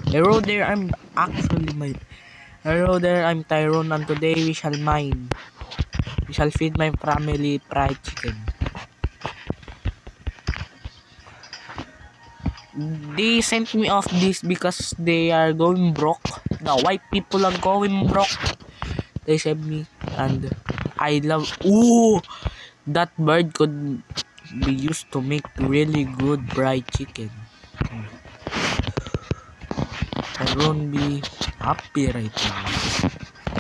Hello there, I'm actually my. Hello there, I'm Tyrone, and today we shall mine. We shall feed my family fried chicken. They sent me off this because they are going broke. The white people are going broke. They sent me, and I love. Ooh, that bird could be used to make really good fried chicken. Tyrone be happy right now.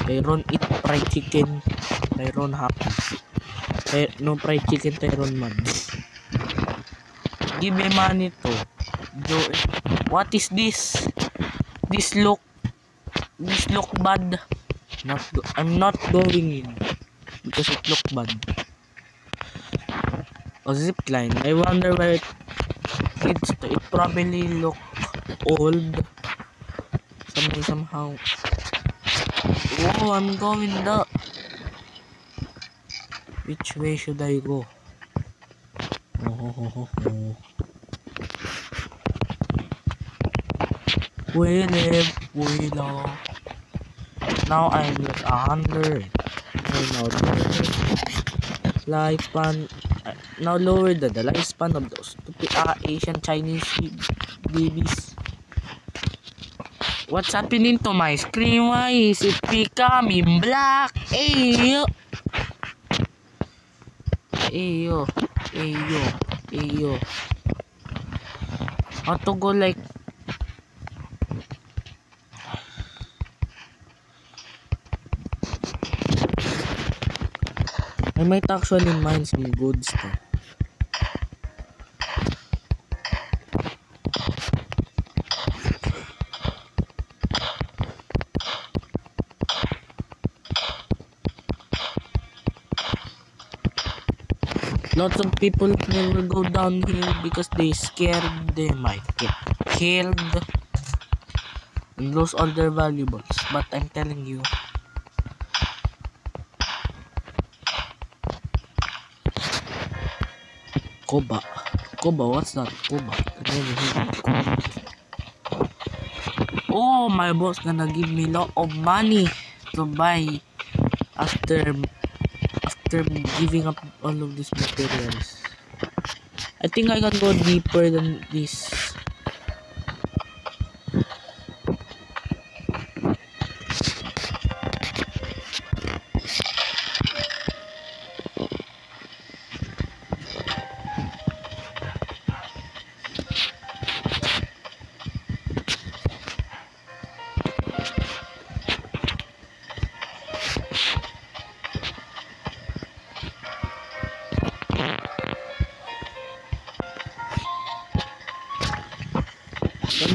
Tyrone eat fried chicken. Tyrone happy. No fried chicken, Tyrone man. Give me money to. What is this? This look bad. I'm not going in because it look bad. A zip line. I wonder where it probably look old. Somehow. Oh, I'm going the. Which way should I go? Oh. We live, we love. Now I'm like 100. Lifespan. Now lower the lifespan of those stupid Asian Chinese babies. What's happening to my screen? Why is it becoming black? Ayo. How to go like I might actually mine some good stuff. Lots of people never go down here because they scared they might get killed and lose all their valuables. But I'm telling you, Koba, what's that? Koba. Oh, my boss gonna give me lot of money to buy after giving up all of these materials. I think I can go deeper than this.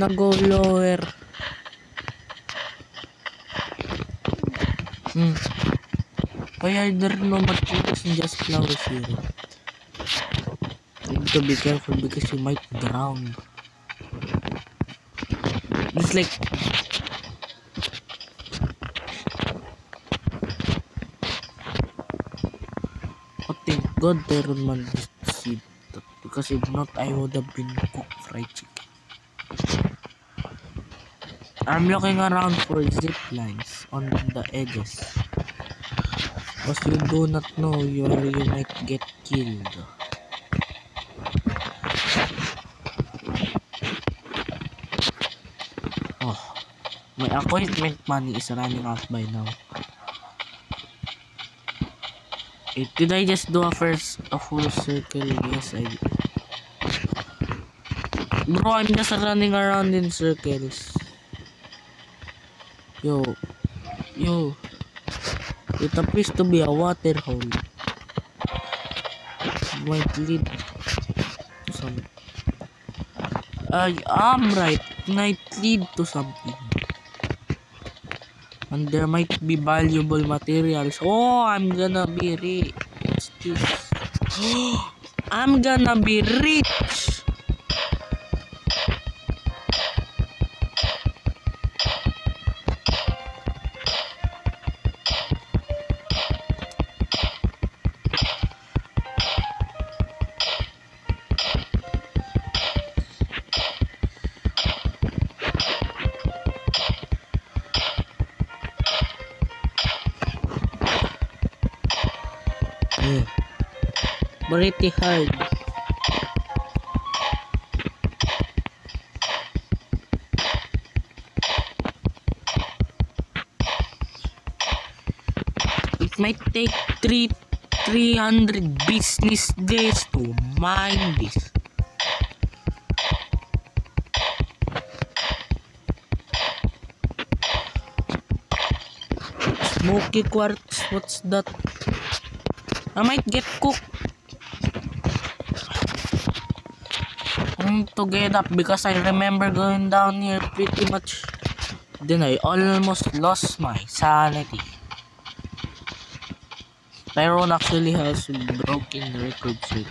Gonna go lower. Why are there no materials and just flowers here? You need to be careful because you might drown. It's like oh, thank God Tyrone man did that, because if not I would have been cooked fried chicken. I'm looking around for zip lines on the edges. Because you do not know you might get killed. Oh, my appointment money is running out by now. Did I just do a full circle? Yes, I did. Bro, I'm just running around in circles. Yo. It appears to be a water hole. It might lead to something. I'm right. It might lead to something. And there might be valuable materials. Oh, I'm gonna be rich. What's this? I'm gonna be rich. pretty hard. It might take 300 business days to mine this. Smoky quartz, what's that? I might get cooked. I need to get up because I remember going down here pretty much. Then I almost lost my sanity. Tyrone actually has broken records with